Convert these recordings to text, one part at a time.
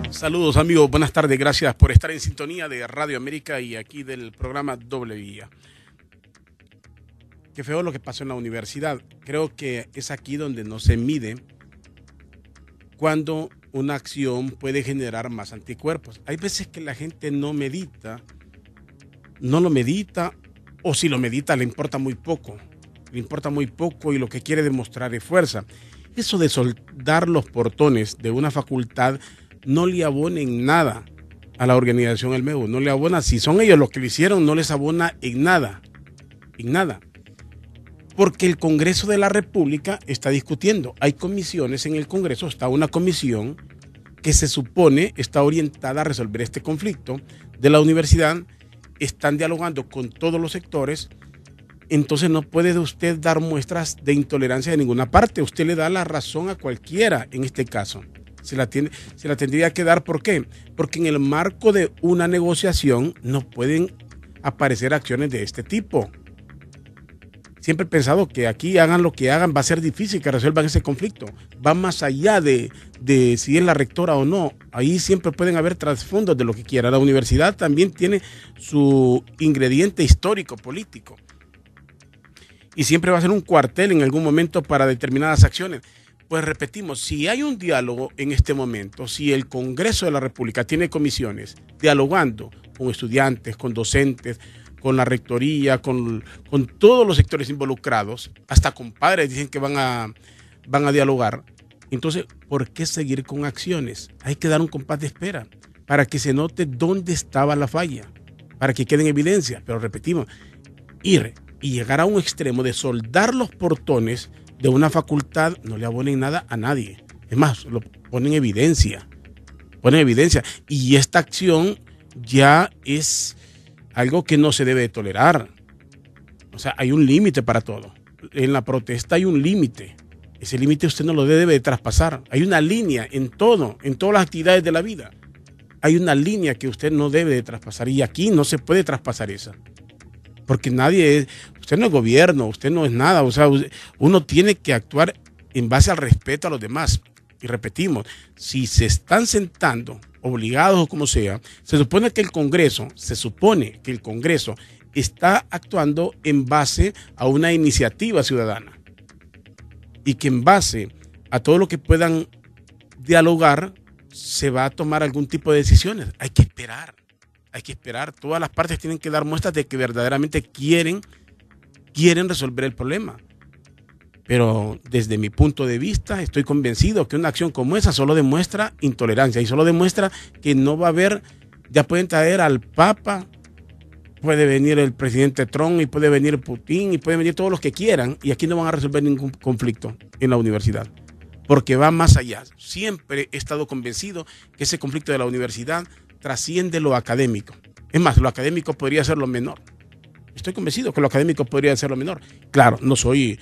Saludos amigos, buenas tardes, gracias por estar en sintonía de Radio América y aquí del programa Doble Vía. Qué feo lo que pasó en la universidad. Creo que es aquí donde no se mide cuando una acción puede generar más anticuerpos. Hay veces que la gente no lo medita, o si lo medita le importa muy poco y lo que quiere demostrar es fuerza. Eso de soldar los portones de una facultad no le abona en nada a la organización del MEU, no le abona, si son ellos los que lo hicieron, no les abona en nada, porque el Congreso de la República está discutiendo, hay comisiones en el Congreso, está una comisión que se supone está orientada a resolver este conflicto de la universidad, están dialogando con todos los sectores, entonces no puede usted dar muestras de intolerancia de ninguna parte, usted le da la razón a cualquiera en este caso. Se la tendría que dar, ¿por qué? Porque en el marco de una negociación no pueden aparecer acciones de este tipo. Siempre he pensado que aquí hagan lo que hagan, va a ser difícil que resuelvan ese conflicto. Va más allá de si es la rectora o no. Ahí siempre pueden haber trasfondos de lo que quiera. La universidad también tiene su ingrediente histórico, político. Y siempre va a ser un cuartel en algún momento para determinadas acciones. Pues repetimos, si hay un diálogo en este momento, si el Congreso de la República tiene comisiones dialogando con estudiantes, con docentes, con la rectoría, con todos los sectores involucrados, hasta con padres dicen que van a dialogar, entonces, ¿por qué seguir con acciones? Hay que dar un compás de espera para que se note dónde estaba la falla, para que quede en evidencia. Pero repetimos, ir y llegar a un extremo de soldar los portones de una facultad no le abonen nada a nadie. Es más, lo ponen en evidencia. Y esta acción ya es algo que no se debe de tolerar. O sea, hay un límite para todo. En la protesta hay un límite. Ese límite usted no lo debe de traspasar. Hay una línea en todas las actividades de la vida. Hay una línea que usted no debe de traspasar. Y aquí no se puede traspasar esa. Porque usted no es gobierno, usted no es nada, o sea, uno tiene que actuar en base al respeto a los demás. Y repetimos, si se están sentando, obligados o como sea, se supone que el Congreso está actuando en base a una iniciativa ciudadana. Y que en base a todo lo que puedan dialogar, se va a tomar algún tipo de decisiones. Hay que esperar. Todas las partes tienen que dar muestras de que verdaderamente quieren resolver el problema. Pero desde mi punto de vista estoy convencido que una acción como esa solo demuestra intolerancia y solo demuestra que no va a haber, ya pueden traer al Papa, puede venir el presidente Trump y puede venir Putin y pueden venir todos los que quieran y aquí no van a resolver ningún conflicto en la universidad. Porque va más allá. Siempre he estado convencido que ese conflicto de la universidad trasciende lo académico. Es más, lo académico podría ser lo menor. Estoy convencido que lo académico podría ser lo menor. Claro, no soy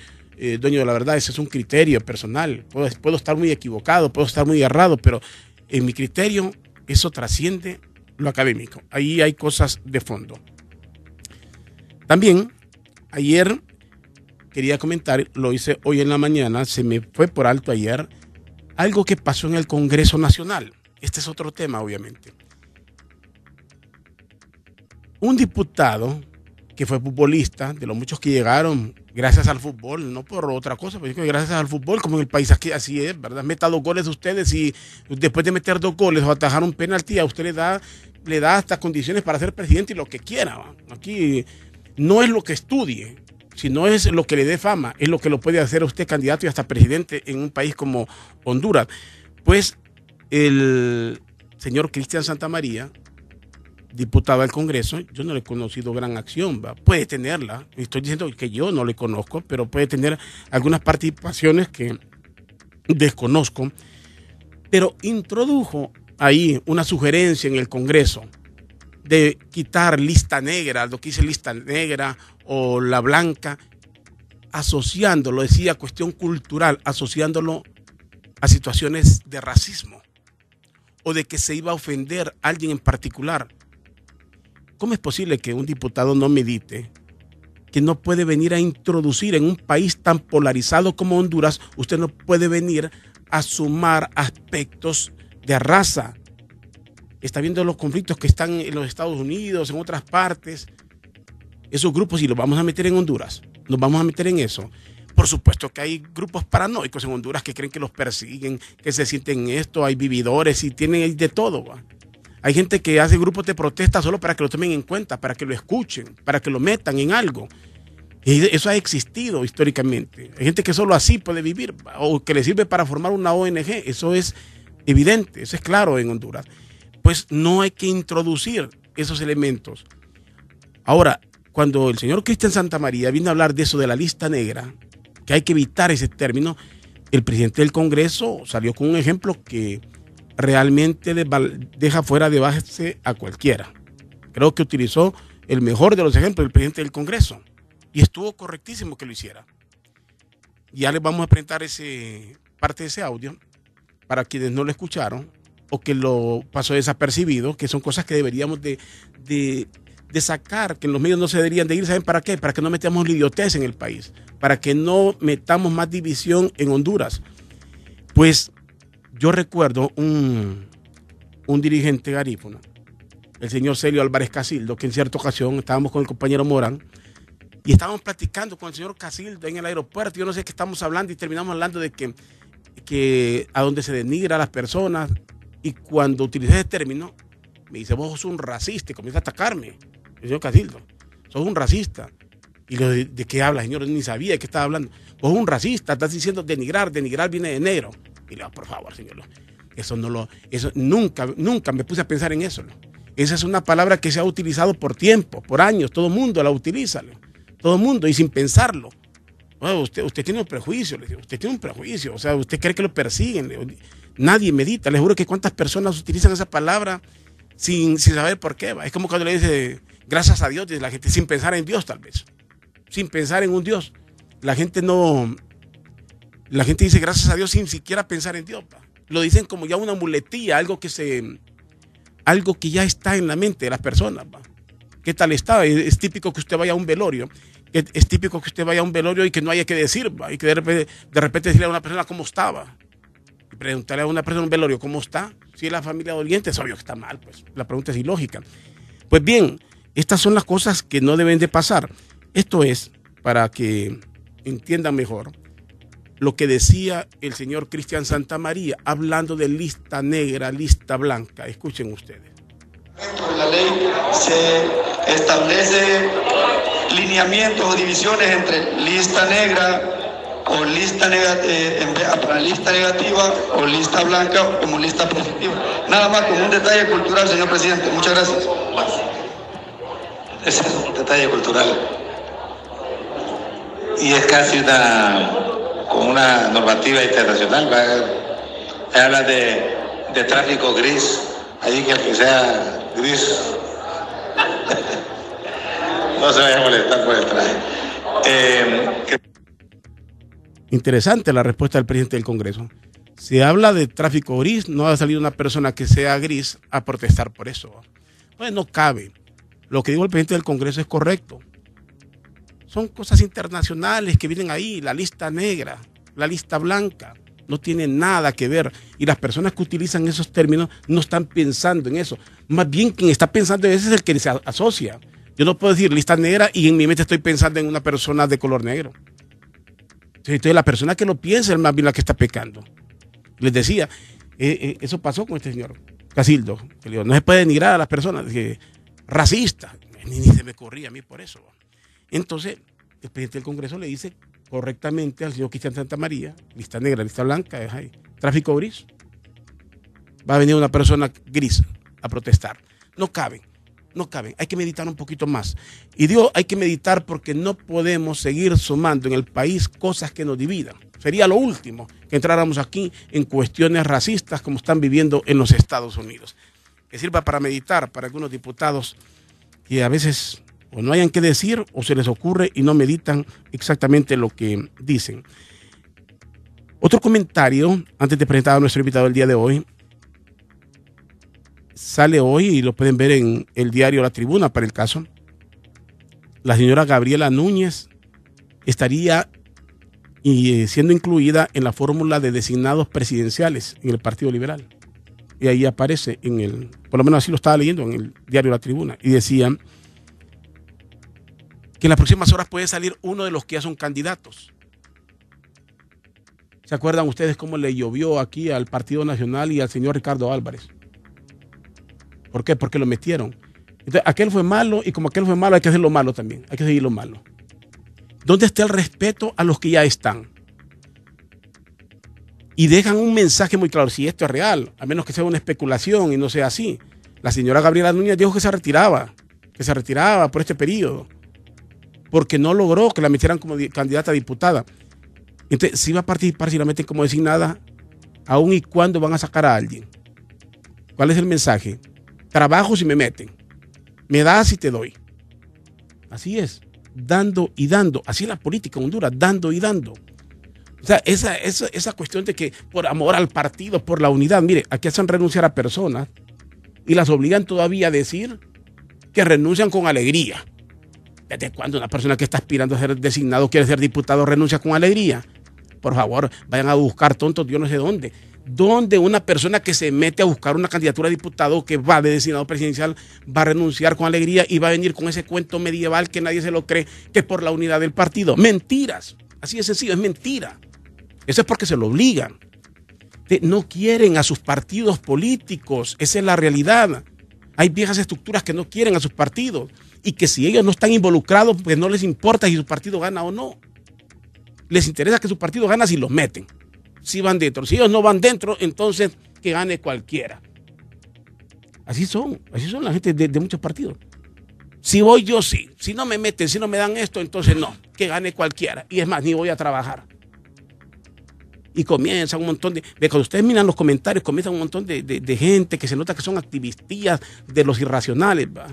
dueño de la verdad, ese es un criterio personal. Puedo estar muy equivocado, puedo estar muy errado, pero en mi criterio eso trasciende lo académico. Ahí hay cosas de fondo. También, ayer quería comentar, lo hice hoy en la mañana, se me fue por alto ayer, algo que pasó en el Congreso Nacional. Este es otro tema, obviamente. Un diputado que fue futbolista, de los muchos que llegaron gracias al fútbol, no por otra cosa, pero gracias al fútbol, como en el país aquí así es, ¿verdad? Meta 2 goles de ustedes y después de meter 2 goles o atajar un penalti, a usted le da hasta condiciones para ser presidente y lo que quiera, ¿va? Aquí no es lo que estudie, sino es lo que le dé fama, es lo que lo puede hacer a usted candidato y hasta presidente en un país como Honduras. Pues el señor Cristian Santamaría, diputado al Congreso, yo no le he conocido gran acción, ¿va? Puede tenerla, estoy diciendo que yo no le conozco, pero puede tener algunas participaciones que desconozco, pero introdujo ahí una sugerencia en el Congreso de quitar lista negra, lo que dice lista negra o la blanca, asociándolo, decía cuestión cultural, asociándolo a situaciones de racismo o de que se iba a ofender a alguien en particular. ¿Cómo es posible que un diputado no medite que no puede venir a introducir en un país tan polarizado como Honduras, usted no puede venir a sumar aspectos de raza. Está viendo los conflictos que están en los Estados Unidos, en otras partes. Esos grupos, y los vamos a meter en Honduras, nos vamos a meter en eso. Por supuesto que hay grupos paranoicos en Honduras que creen que los persiguen, que se sienten en esto, hay vividores y tienen de todo, ¿va? Hay gente que hace grupos de protesta solo para que lo tomen en cuenta, para que lo escuchen, para que lo metan en algo. Y eso ha existido históricamente. Hay gente que solo así puede vivir, o que le sirve para formar una ONG. Eso es evidente, eso es claro en Honduras. Pues no hay que introducir esos elementos. Ahora, cuando el señor Cristian Santamaría vino a hablar de eso de la lista negra, que hay que evitar ese término, el presidente del Congreso salió con un ejemplo que realmente deja fuera de base a cualquiera. Creo que utilizó el mejor de los ejemplos del presidente del Congreso y estuvo correctísimo que lo hiciera. Ya les vamos a presentar parte de ese audio para quienes no lo escucharon o que lo pasó desapercibido, que son cosas que deberíamos de sacar, que en los medios no se deberían de ir. ¿Saben para qué? Para que no metamos la idiotez en el país, para que no metamos más división en Honduras. Pues yo recuerdo un dirigente garífuna, el señor Celio Álvarez Casildo, que en cierta ocasión estábamos con el compañero Morán y estábamos platicando con el señor Casildo en el aeropuerto. Yo no sé qué estamos hablando y terminamos hablando de que a donde se denigra a las personas, y cuando utilicé ese término me dice: vos sos un racista, y comienza a atacarme. El señor Casildo, sos un racista. Y le digo: ¿de qué habla, señor? Ni sabía de qué estaba hablando. Vos sos un racista, estás diciendo denigrar viene de negro. Y le digo: por favor, señor, eso nunca me puse a pensar en eso, ¿no? Esa es una palabra que se ha utilizado por tiempo, por años, todo el mundo la utiliza, ¿no? Todo el mundo, y sin pensarlo. Bueno, usted tiene un prejuicio, le digo, usted tiene un prejuicio, o sea, usted cree que lo persiguen. Nadie medita, les juro que cuántas personas utilizan esa palabra sin saber por qué, ¿va? Es como cuando le dice gracias a Dios, dice la gente, sin pensar en Dios, tal vez, sin pensar en un Dios. La gente dice gracias a Dios sin siquiera pensar en Dios, ¿va? Lo dicen como ya una muletilla, algo que ya está en la mente de las personas, ¿va? ¿Qué tal está? Es típico que usted vaya a un velorio. Es típico que usted vaya a un velorio y que no haya que decir, ¿va? Y que de repente decirle a una persona cómo estaba. Y preguntarle a una persona en un velorio cómo está. Si es la familia doliente, es obvio que está mal, pues. La pregunta es ilógica. Pues bien, estas son las cosas que no deben de pasar. Esto es para que entiendan mejor lo que decía el señor Cristian Santamaría hablando de lista negra, lista blanca. Escuchen ustedes. En la ley se establece lineamientos o divisiones entre lista negra o lista para lista negativa o lista blanca como lista positiva. Nada más como un detalle cultural, señor presidente. Muchas gracias. Ese es un detalle cultural. Y es casi con una normativa internacional. Habla de tráfico gris. Ahí que el que sea gris no se vaya a molestar por el traje. Interesante la respuesta del presidente del Congreso. Si habla de tráfico gris, no va a salir una persona que sea gris a protestar por eso. Pues no cabe. Lo que dijo el presidente del Congreso es correcto. Son cosas internacionales que vienen ahí, la lista negra, la lista blanca. No tiene nada que ver. Y las personas que utilizan esos términos no están pensando en eso. Más bien quien está pensando en eso es el que se asocia. Yo no puedo decir lista negra y en mi mente estoy pensando en una persona de color negro. Entonces la persona que lo piensa es más bien la que está pecando. Les decía, eso pasó con este señor Casildo. Que le digo, no se puede denigrar a las personas. Dije, racista. Ni se me corría a mí por eso. Entonces el presidente del Congreso le dice correctamente al señor Cristian Santamaría, lista negra, lista blanca, tráfico gris. Va a venir una persona gris a protestar. No caben. Hay que meditar un poquito más. Y digo, hay que meditar porque no podemos seguir sumando en el país cosas que nos dividan. Sería lo último que entráramos aquí en cuestiones racistas como están viviendo en los Estados Unidos. Que sirva para meditar para algunos diputados que a veces o no hayan que decir o se les ocurre y no meditan exactamente lo que dicen. Otro comentario, antes de presentar a nuestro invitado del día de hoy, sale hoy y lo pueden ver en el diario La Tribuna para el caso. la señora Gabriela Núñez estaría siendo incluida en la fórmula de designados presidenciales en el Partido Liberal. Y ahí aparece por lo menos así lo estaba leyendo en el diario La Tribuna, y decían que en las próximas horas puede salir uno de los que ya son candidatos. ¿Se acuerdan ustedes cómo le llovió aquí al Partido Nacional y al señor Ricardo Álvarez? ¿Por qué? Porque lo metieron. Entonces, aquel fue malo, y como aquel fue malo, hay que hacer lo malo también. Hay que seguir lo malo. ¿Dónde está el respeto a los que ya están? Y dejan un mensaje muy claro: si esto es real, a menos que sea una especulación y no sea así. La señora Gabriela Núñez dijo que se retiraba por este periodo, porque no logró que la metieran como candidata a diputada. Entonces, si va a participar, si la meten como designada, aún y cuando van a sacar a alguien. ¿Cuál es el mensaje? Trabajo si me meten, me das y te doy. Así es, dando y dando. Así es la política en Honduras, dando y dando. O sea, esa cuestión de que por amor al partido, por la unidad, mire, aquí hacen renunciar a personas y las obligan todavía a decir que renuncian con alegría. ¿Desde cuándo una persona que está aspirando a ser designado, quiere ser diputado, renuncia con alegría? Por favor, vayan a buscar tontos, yo no sé dónde. ¿Dónde una persona que se mete a buscar una candidatura a diputado, que va de designado presidencial, va a renunciar con alegría y va a venir con ese cuento medieval que nadie se lo cree, que por la unidad del partido? Mentiras. Así de sencillo, es mentira. Eso es porque se lo obligan. No quieren a sus partidos políticos, esa es la realidad. Hay viejas estructuras que no quieren a sus partidos, y que si ellos no están involucrados, pues no les importa si su partido gana o no. Les interesa que su partido gane si los meten, si van dentro. Si ellos no van dentro, entonces que gane cualquiera. Así son la gente de muchos partidos. Si voy yo, sí. Si no me meten, si no me dan esto, entonces no, que gane cualquiera. Y es más, ni voy a trabajar. Y comienza un montón cuando ustedes miran los comentarios, comienza un montón de gente que se nota que son activistas de los irracionales, ¿va?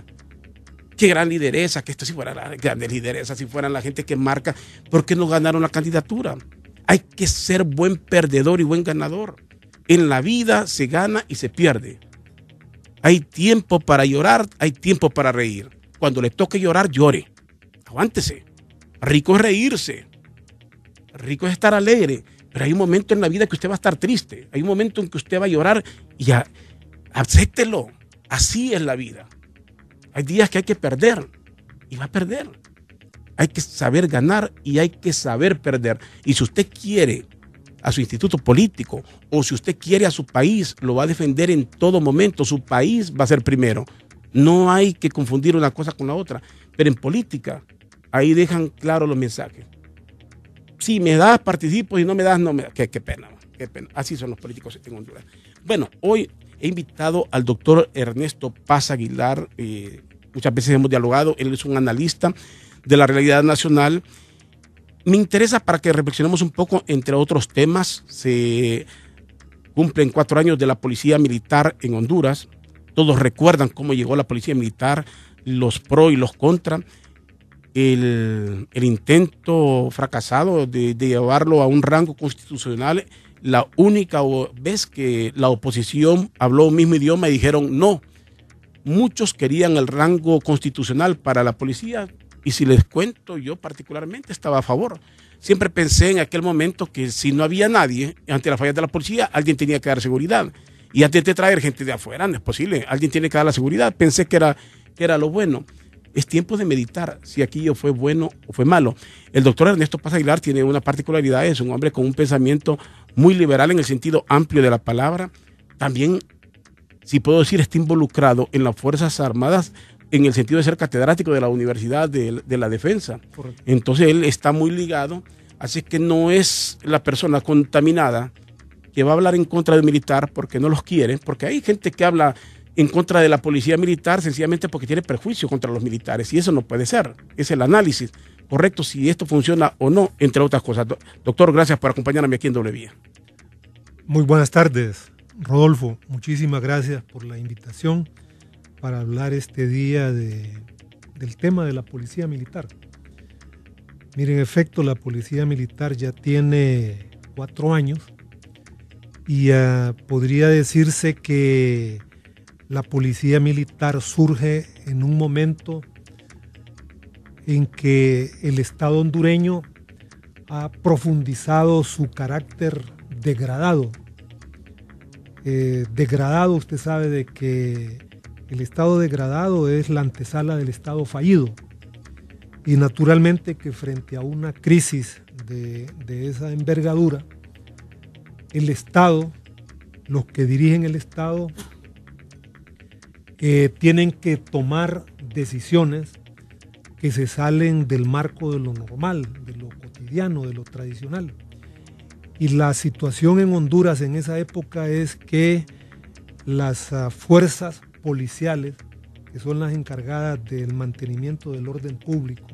Qué gran lideresa, que esto si fuera la grande lideresa, si fueran la gente que marca, ¿por qué no ganaron la candidatura? Hay que ser buen perdedor y buen ganador. En la vida se gana y se pierde. Hay tiempo para llorar, hay tiempo para reír. Cuando le toque llorar, llore. Aguántese. Rico es reírse. Rico es estar alegre. Pero hay un momento en la vida que usted va a estar triste. Hay un momento en que usted va a llorar y acéptelo. Así es la vida. Hay días que hay que perder y va a perder. Hay que saber ganar y hay que saber perder. Y si usted quiere a su instituto político o si usted quiere a su país, lo va a defender en todo momento. Su país va a ser primero. No hay que confundir una cosa con la otra. Pero en política, ahí dejan claros los mensajes. Si me das, participo, y no me das, no me das. Qué pena, qué pena. Así son los políticos en Honduras. Bueno, hoy he invitado al doctor Ernesto Paz Aguilar. Muchas veces hemos dialogado. Él es un analista de la realidad nacional. Me interesa para que reflexionemos un poco, entre otros temas. Se cumplen 4 años de la policía militar en Honduras. Todos recuerdan cómo llegó la policía militar, los pro y los contra. El intento fracasado de llevarlo a un rango constitucional. La única vez que la oposición habló un mismo idioma y dijeron no. Muchos querían el rango constitucional para la policía, y si les cuento, yo particularmente estaba a favor. Siempre pensé en aquel momento que si no había nadie ante las fallas de la policía, alguien tenía que dar seguridad. Y antes de traer gente de afuera, no es posible, alguien tiene que dar la seguridad. Pensé que era lo bueno. Es tiempo de meditar si aquello fue bueno o fue malo. El doctor Ernesto Paz Aguilar tiene una particularidad, es un hombre con un pensamiento muy liberal en el sentido amplio de la palabra. También, si puedo decir, está involucrado en las Fuerzas Armadas en el sentido de ser catedrático de la Universidad de la Defensa. Correcto. Entonces él está muy ligado, así que no es la persona contaminada que va a hablar en contra del militar porque no los quiere, porque hay gente que habla en contra de la policía militar sencillamente porque tiene prejuicio contra los militares, y eso no puede ser. Es el análisis correcto si esto funciona o no, entre otras cosas. Doctor, gracias por acompañarme aquí en Doble Vía. Muy buenas tardes, Rodolfo. Muchísimas gracias por la invitación para hablar este día del tema de la policía militar. Mire, en efecto, la policía militar ya tiene 4 años y podría decirse que la policía militar surge en un momento en que el Estado hondureño ha profundizado su carácter degradado. Degradado, usted sabe de que el Estado degradado es la antesala del Estado fallido. Y naturalmente que frente a una crisis de esa envergadura, el Estado, los que dirigen el Estado, tienen que tomar decisiones que se salen del marco de lo normal, de lo cotidiano, de lo tradicional. Y la situación en Honduras en esa época es que las fuerzas policiales, que son las encargadas del mantenimiento del orden público,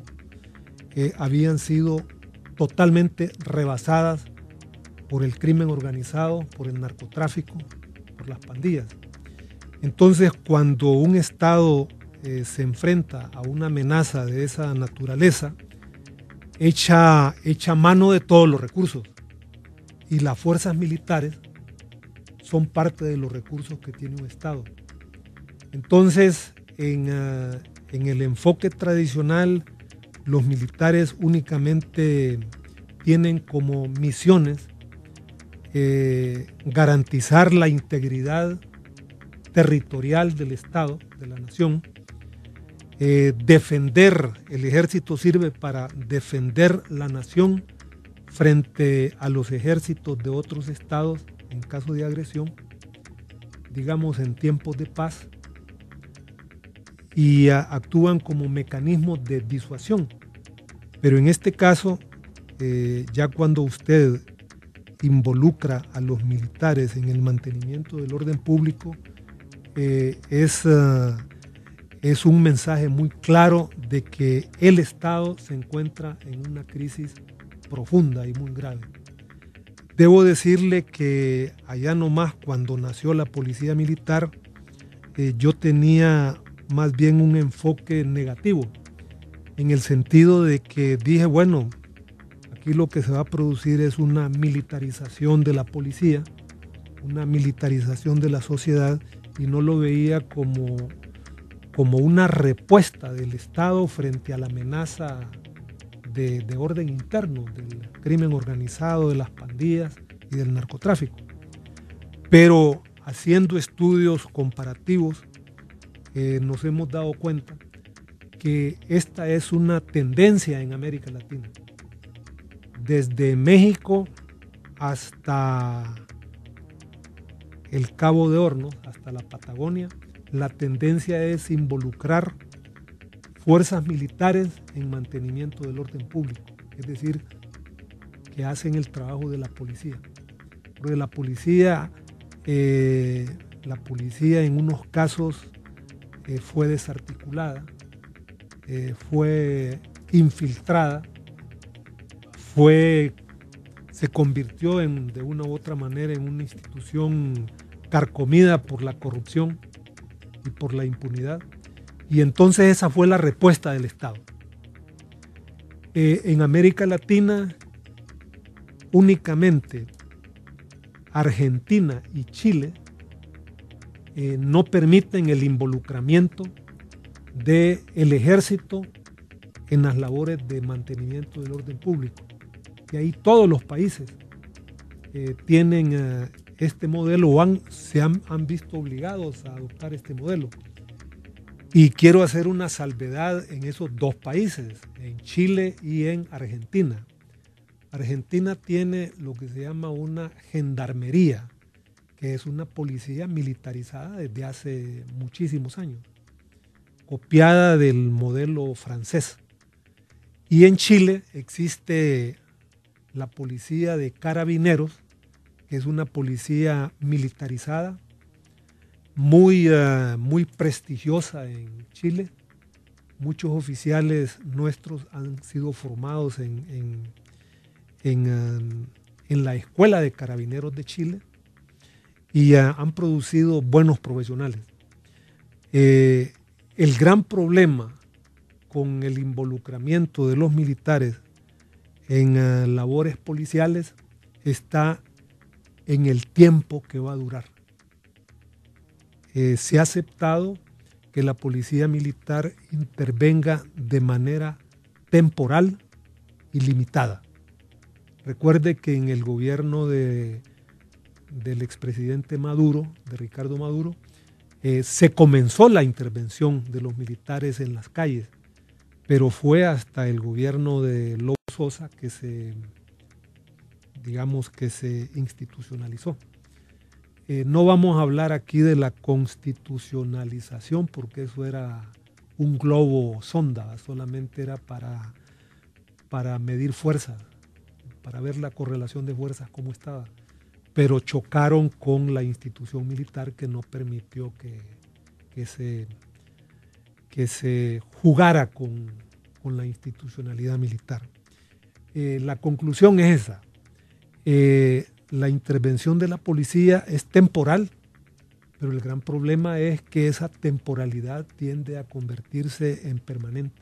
habían sido totalmente rebasadas por el crimen organizado, por el narcotráfico, por las pandillas. Entonces, cuando un Estado se enfrenta a una amenaza de esa naturaleza, echa mano de todos los recursos. Y las fuerzas militares son parte de los recursos que tiene un Estado. Entonces, en el enfoque tradicional, los militares únicamente tienen como misiones garantizar la integridad territorial del Estado, de la nación, defender, el ejército sirve para defender la nación frente a los ejércitos de otros estados en caso de agresión, digamos en tiempos de paz, y actúan como mecanismos de disuasión. Pero en este caso, ya cuando usted involucra a los militares en el mantenimiento del orden público, es un mensaje muy claro de que el Estado se encuentra en una crisis profunda y muy grave. Debo decirle que allá nomás cuando nació la policía militar, yo tenía más bien un enfoque negativo, en el sentido de que dije, bueno, aquí lo que se va a producir es una militarización de la policía, una militarización de la sociedad, y no lo veía como una respuesta del Estado frente a la amenaza de orden interno, del crimen organizado, de las pandillas y del narcotráfico. Pero haciendo estudios comparativos, nos hemos dado cuenta que esta es una tendencia en América Latina. Desde México hasta el Cabo de Hornos, hasta la Patagonia, la tendencia es involucrar fuerzas militares en mantenimiento del orden público, es decir, que hacen el trabajo de la policía. Porque la policía en unos casos fue desarticulada, fue infiltrada, se convirtió de una u otra manera en una institución carcomida por la corrupción y por la impunidad. Y entonces esa fue la respuesta del Estado. En América Latina, únicamente Argentina y Chile no permiten el involucramiento del ejército en las labores de mantenimiento del orden público. Y ahí todos los países tienen este modelo o se han visto obligados a adoptar este modelo. Y quiero hacer una salvedad en esos dos países, en Chile y en Argentina. Argentina tiene lo que se llama una gendarmería, que es una policía militarizada desde hace muchísimos años, copiada del modelo francés. Y en Chile existe la policía de carabineros, que es una policía militarizada, muy prestigiosa en Chile. Muchos oficiales nuestros han sido formados en la Escuela de Carabineros de Chile y han producido buenos profesionales. El gran problema con el involucramiento de los militares en labores policiales está en el tiempo que va a durar. Se ha aceptado que la policía militar intervenga de manera temporal y limitada. Recuerde que en el gobierno del expresidente Maduro, de Ricardo Maduro, se comenzó la intervención de los militares en las calles, pero fue hasta el gobierno de Lobo Sosa que se institucionalizó. No vamos a hablar aquí de la constitucionalización porque eso era un globo sonda, solamente era para medir fuerzas, para ver la correlación de fuerzas cómo estaba, pero chocaron con la institución militar que no permitió que se jugara con la institucionalidad militar. La conclusión es esa. La intervención de la policía es temporal, pero el gran problema es que esa temporalidad tiende a convertirse en permanente.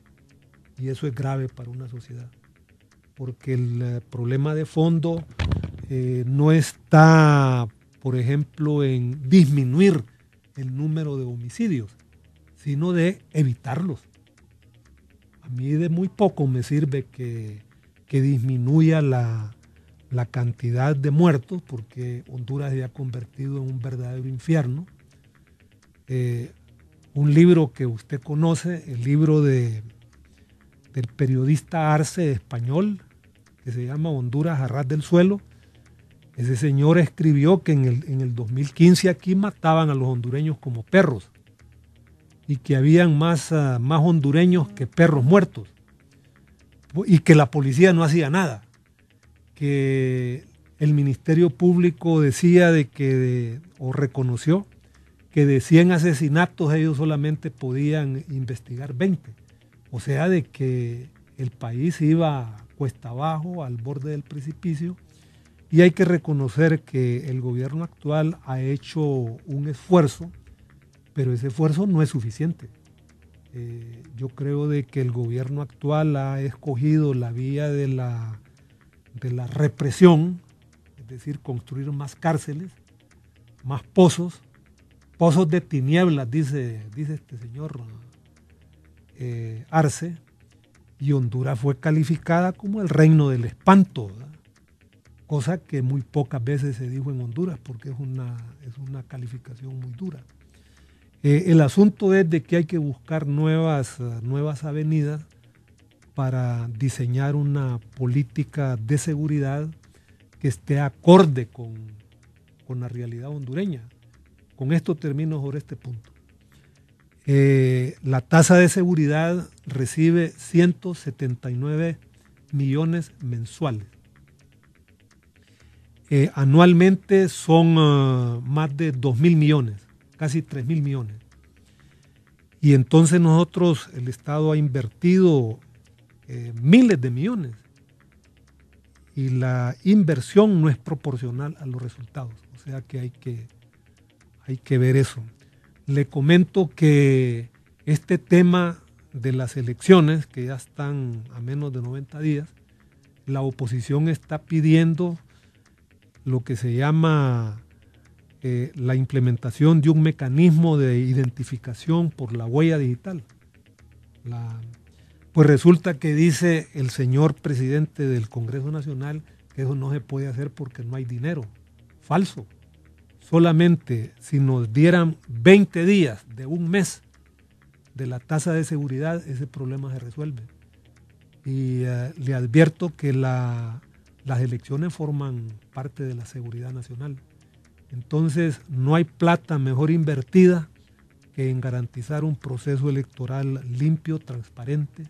Y eso es grave para una sociedad, porque el problema de fondo no está, por ejemplo, en disminuir el número de homicidios, sino de evitarlos. A mí de muy poco me sirve que disminuya la cantidad de muertos, porque Honduras se ha convertido en un verdadero infierno. Un libro que usted conoce, el libro del periodista Arce español, que se llama Honduras a ras del suelo. Ese señor escribió que en el 2015 aquí mataban a los hondureños como perros y que habían más hondureños que perros muertos y que la policía no hacía nada, que el Ministerio Público decía o reconoció que de 100 asesinatos ellos solamente podían investigar 20. O sea, de que el país iba cuesta abajo, al borde del precipicio, y hay que reconocer que el gobierno actual ha hecho un esfuerzo, pero ese esfuerzo no es suficiente. Yo creo de que el gobierno actual ha escogido la vía de la represión, es decir, construir más cárceles, más pozos de tinieblas, dice este señor Arce, y Honduras fue calificada como el reino del espanto, ¿verdad? Cosa que muy pocas veces se dijo en Honduras porque es una calificación muy dura. El asunto es de que hay que buscar nuevas avenidas para diseñar una política de seguridad que esté acorde con la realidad hondureña. Con esto termino sobre este punto. La tasa de seguridad recibe 179 millones mensuales. Anualmente son más de 2.000 millones, casi 3.000 millones. Y entonces el Estado ha invertido miles de millones. Y la inversión no es proporcional a los resultados. O sea que hay que ver eso. Le comento que este tema de las elecciones, que ya están a menos de 90 días, la oposición está pidiendo lo que se llama la implementación de un mecanismo de identificación por la huella digital. Pues resulta que dice el señor presidente del Congreso Nacional que eso no se puede hacer porque no hay dinero. Falso. Solamente si nos dieran 20 días de un mes de la tasa de seguridad, ese problema se resuelve. Y le advierto que las elecciones forman parte de la seguridad nacional. Entonces no hay plata mejor invertida que en garantizar un proceso electoral limpio, transparente,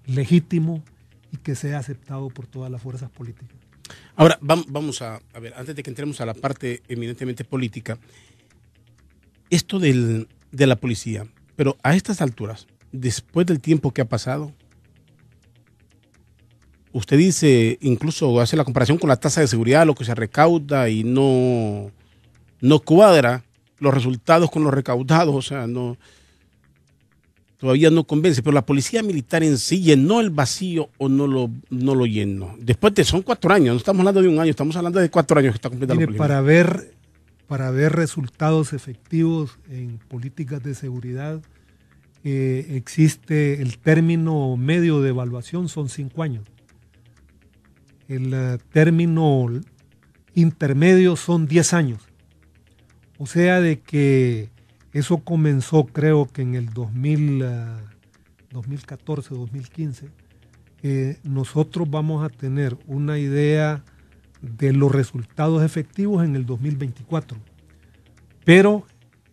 legítimo y que sea aceptado por todas las fuerzas políticas. Ahora, vamos a ver, antes de que entremos a la parte eminentemente política, esto de la policía, pero a estas alturas, después del tiempo que ha pasado, usted dice, incluso hace la comparación con la tasa de seguridad, lo que se recauda y no cuadra los resultados con los recaudados, o sea, todavía no convence, pero la policía militar en sí llenó el vacío o no lo llenó. Son 4 años, no estamos hablando de un año, estamos hablando de 4 años que está cumpliendo la policía. Para ver resultados efectivos en políticas de seguridad existe el término medio de evaluación, son 5 años. El término intermedio son 10 años. O sea, de que eso comenzó, creo que en el 2014, 2015. Nosotros vamos a tener una idea de los resultados efectivos en el 2024. Pero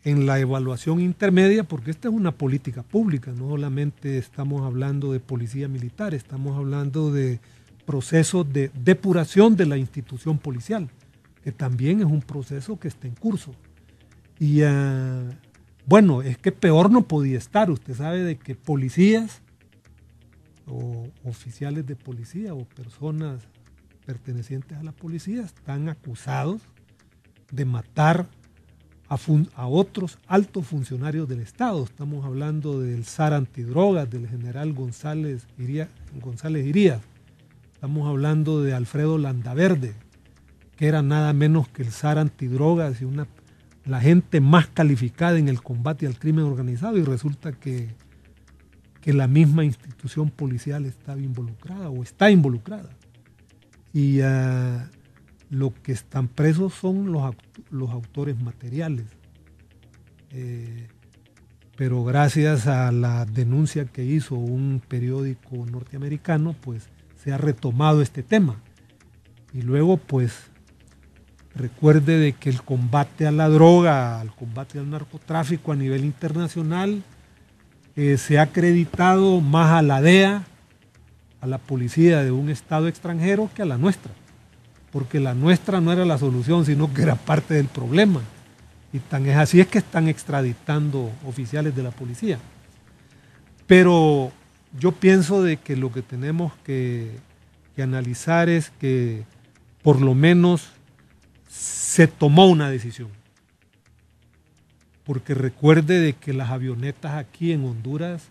en la evaluación intermedia, porque esta es una política pública, no solamente estamos hablando de policía militar, estamos hablando de procesos de depuración de la institución policial, que también es un proceso que está en curso. Y bueno, es que peor no podía estar. Usted sabe de que policías o oficiales de policía o personas pertenecientes a la policía están acusados de matar a otros altos funcionarios del Estado. Estamos hablando del zar antidrogas, del general González Irías. Estamos hablando de Alfredo Landaverde, que era nada menos que el zar antidrogas y la gente más calificada en el combate al crimen organizado, y resulta que la misma institución policial estaba involucrada o está involucrada. Y lo que están presos son los autores materiales. Pero gracias a la denuncia que hizo un periódico norteamericano, pues se ha retomado este tema. Y luego, pues, recuerde de que el combate a la droga, al combate al narcotráfico a nivel internacional, se ha acreditado más a la DEA, a la policía de un estado extranjero, que a la nuestra. Porque la nuestra no era la solución, sino que era parte del problema. Y tan es así es que están extraditando oficiales de la policía. Pero yo pienso de que lo que tenemos que analizar es que por lo menos se tomó una decisión. Porque recuerde de que las avionetas aquí en Honduras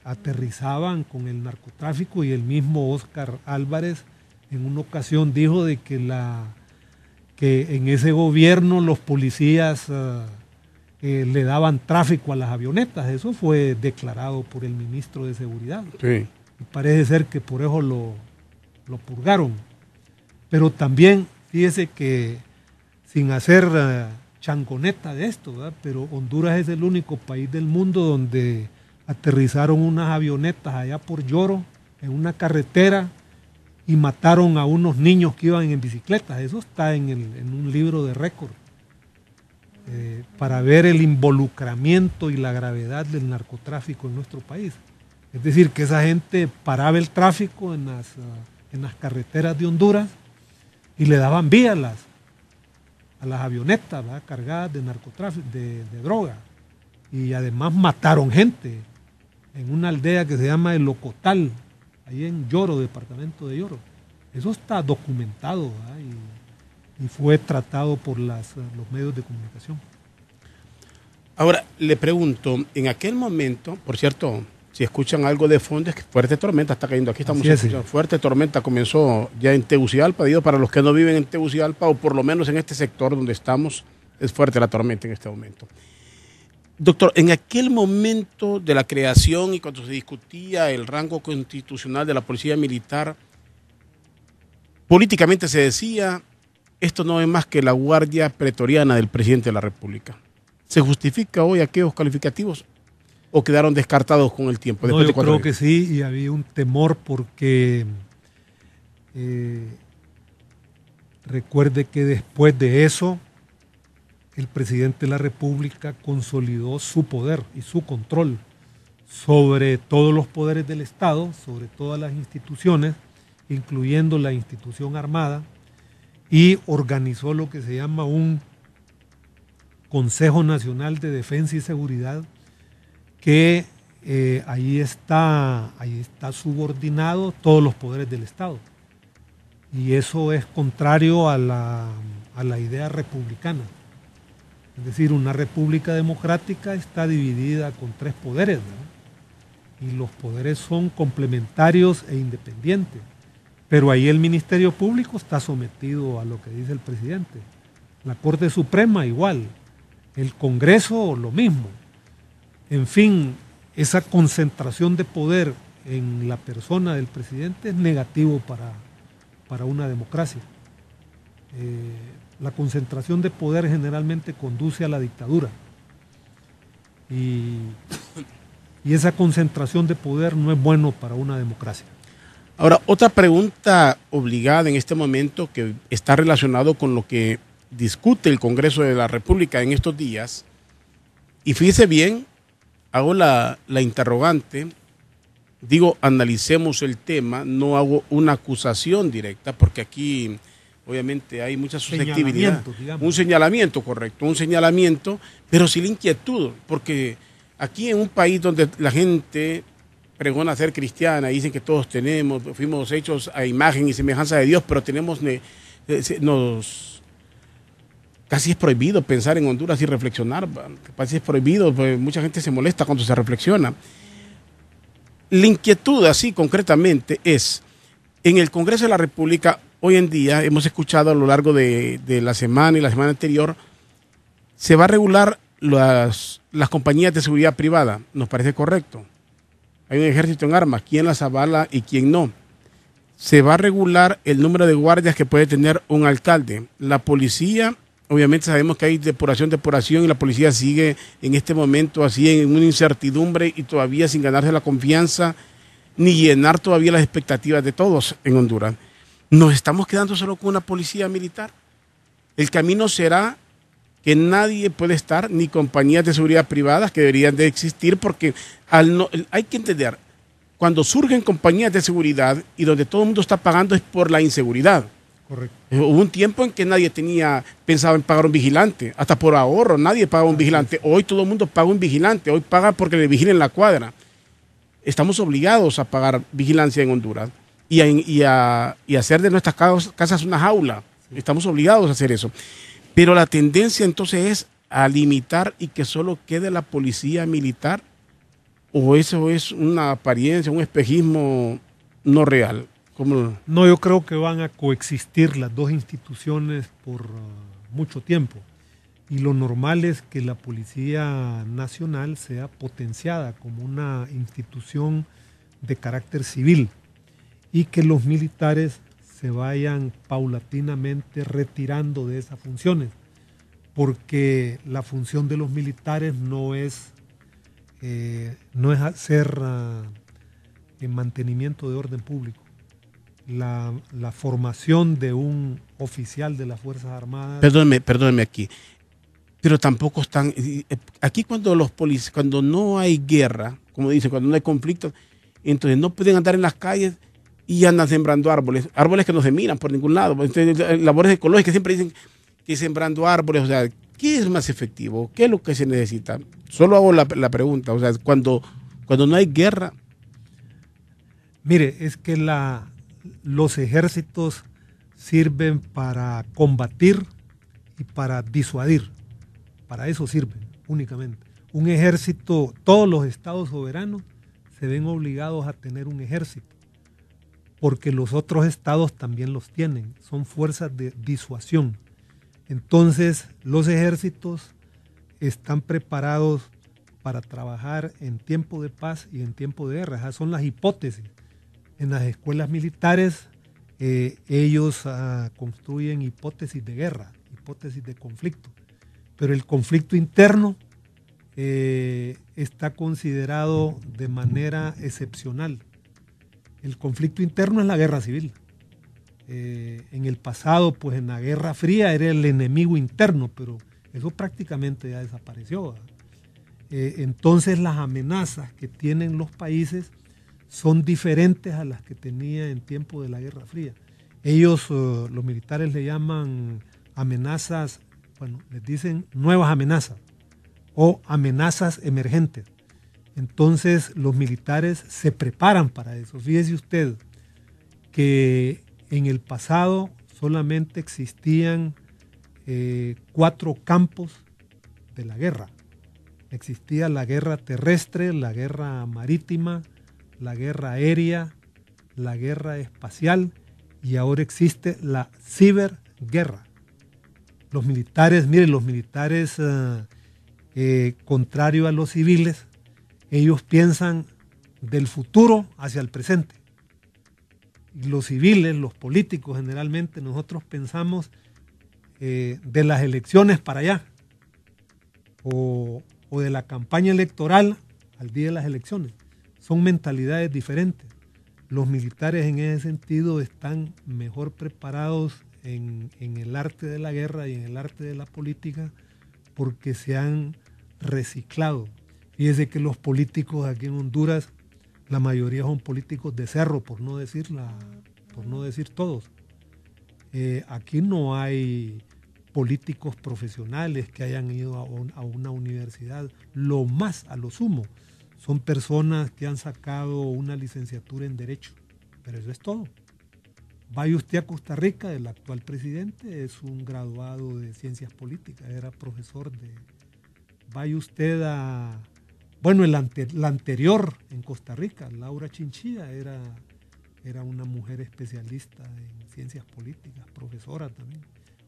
aterrizaban con el narcotráfico, y el mismo Óscar Álvarez en una ocasión dijo de que en ese gobierno los policías le daban tráfico a las avionetas. Eso fue declarado por el ministro de Seguridad. Sí. Y parece ser que por eso lo purgaron. Pero también, fíjese que sin hacer chanconeta de esto, ¿verdad? Pero Honduras es el único país del mundo donde aterrizaron unas avionetas allá por Lloro, en una carretera, y mataron a unos niños que iban en bicicletas. Eso está en un libro de récord, para ver el involucramiento y la gravedad del narcotráfico en nuestro país. Es decir, que esa gente paraba el tráfico en las carreteras de Honduras y le daban vía a las avionetas, ¿verdad?, cargadas de narcotráfico, de droga. Y además mataron gente en una aldea que se llama El Ocotal, ahí en Lloro, departamento de Lloro. Eso está documentado, ¿verdad? Y fue tratado por los medios de comunicación. Ahora, le pregunto, en aquel momento, por cierto, si escuchan algo de fondo, es que fuerte tormenta está cayendo. Aquí estamos escuchando. Fuerte tormenta comenzó ya en Tegucigalpa. Digo, para los que no viven en Tegucigalpa, o por lo menos en este sector donde estamos, es fuerte la tormenta en este momento. Doctor, en aquel momento de la creación y cuando se discutía el rango constitucional de la policía militar, políticamente se decía, esto no es más que la guardia pretoriana del presidente de la República. ¿Se justifica hoy aquellos calificativos o quedaron descartados con el tiempo? No, yo creo que sí, y había un temor porque recuerde que después de eso el presidente de la República consolidó su poder y su control sobre todos los poderes del Estado, sobre todas las instituciones, incluyendo la institución armada, y organizó lo que se llama un Consejo Nacional de Defensa y Seguridad, que ahí está subordinado todos los poderes del Estado. Y eso es contrario a la idea republicana. Es decir, una república democrática está dividida con 3 poderes, ¿no? Y los poderes son complementarios e independientes. Pero ahí el Ministerio Público está sometido a lo que dice el presidente. La Corte Suprema igual. El Congreso lo mismo. En fin, esa concentración de poder en la persona del presidente es negativo para una democracia. La concentración de poder generalmente conduce a la dictadura. Y esa concentración de poder no es bueno para una democracia. Ahora, otra pregunta obligada en este momento que está relacionado con lo que discute el Congreso de la República en estos días, y fíjese bien, hago la interrogante, digo, analicemos el tema, no hago una acusación directa, porque aquí obviamente hay mucha susceptibilidad. Un señalamiento, correcto, un señalamiento, pero sí la inquietud, porque aquí en un país donde la gente pregona ser cristiana, dicen que todos fuimos hechos a imagen y semejanza de Dios, pero casi es prohibido pensar en Honduras y reflexionar, casi es prohibido, pues mucha gente se molesta cuando se reflexiona. La inquietud así concretamente es, en el Congreso de la República, hoy en día, hemos escuchado a lo largo de la semana y la semana anterior, se va a regular las compañías de seguridad privada, nos parece correcto. Hay un ejército en armas, quién las avala y quién no. Se va a regular el número de guardias que puede tener un alcalde. La policía, obviamente sabemos que hay depuración y la policía sigue en este momento así en una incertidumbre y todavía sin ganarse la confianza ni llenar todavía las expectativas de todos en Honduras. ¿Nos estamos quedando solo con una policía militar? El camino será que nadie puede estar, ni compañías de seguridad privadas que deberían de existir, porque hay que entender, cuando surgen compañías de seguridad y donde todo el mundo está pagando es por la inseguridad. Correcto. Hubo un tiempo en que nadie pensaba en pagar un vigilante, hasta por ahorro, nadie pagaba un vigilante. Hoy todo el mundo paga un vigilante, hoy paga porque le vigilen la cuadra. Estamos obligados a pagar vigilancia en Honduras y a hacer de nuestras casas una jaula. Estamos obligados a hacer eso. Pero la tendencia entonces es a limitar y que solo quede la policía militar, o eso es una apariencia, un espejismo no real. ¿Cómo? No, yo creo que van a coexistir las dos instituciones por mucho tiempo. Y lo normal es que la Policía Nacional sea potenciada como una institución de carácter civil y que los militares se vayan paulatinamente retirando de esas funciones, porque la función de los militares no es hacer el mantenimiento de orden público. La formación de un oficial de las Fuerzas Armadas... Perdóneme aquí, pero tampoco están... Aquí cuando no hay guerra, como dicen, cuando no hay conflicto, entonces no pueden andar en las calles y andan sembrando árboles que no se miran por ningún lado. Entonces, labores ecológicas siempre dicen que sembrando árboles, o sea, ¿qué es más efectivo? ¿Qué es lo que se necesita? Solo hago la pregunta, o sea, cuando no hay guerra. Mire, es que los ejércitos sirven para combatir y para disuadir. Para eso sirven únicamente. Un ejército, todos los estados soberanos se ven obligados a tener un ejército, porque los otros estados también los tienen, son fuerzas de disuasión. Entonces, los ejércitos están preparados para trabajar en tiempo de paz y en tiempo de guerra. Esas son las hipótesis. En las escuelas militares, ellos construyen hipótesis de guerra, hipótesis de conflicto. Pero el conflicto interno está considerado de manera excepcional. El conflicto interno es la guerra civil. En el pasado, pues en la Guerra Fría era el enemigo interno, pero eso prácticamente ya desapareció. Entonces las amenazas que tienen los países son diferentes a las que tenía en tiempo de la Guerra Fría. Ellos, los militares le llaman amenazas, bueno, les dicen nuevas amenazas o amenazas emergentes. Entonces los militares se preparan para eso. Fíjese usted que en el pasado solamente existían 4 campos de la guerra. Existía la guerra terrestre, la guerra marítima, la guerra aérea, la guerra espacial y ahora existe la ciberguerra. Los militares, miren, contrario a los civiles, Ellos piensan del futuro hacia el presente. Y los civiles, los políticos generalmente, nosotros pensamos de las elecciones para allá o de la campaña electoral al día de las elecciones. Son mentalidades diferentes. Los militares en ese sentido están mejor preparados en el arte de la guerra y en el arte de la política porque se han reciclado. Fíjese que los políticos aquí en Honduras, la mayoría son políticos de cerro, por no decir todos. Aquí no hay políticos profesionales que hayan ido a una universidad. Lo más, a lo sumo, son personas que han sacado una licenciatura en Derecho. Pero eso es todo. Vaya usted a Costa Rica, el actual presidente es un graduado de Ciencias Políticas, era profesor de... Vaya usted a... Bueno, la anterior en Costa Rica, Laura Chinchilla, era una mujer especialista en Ciencias Políticas, profesora también.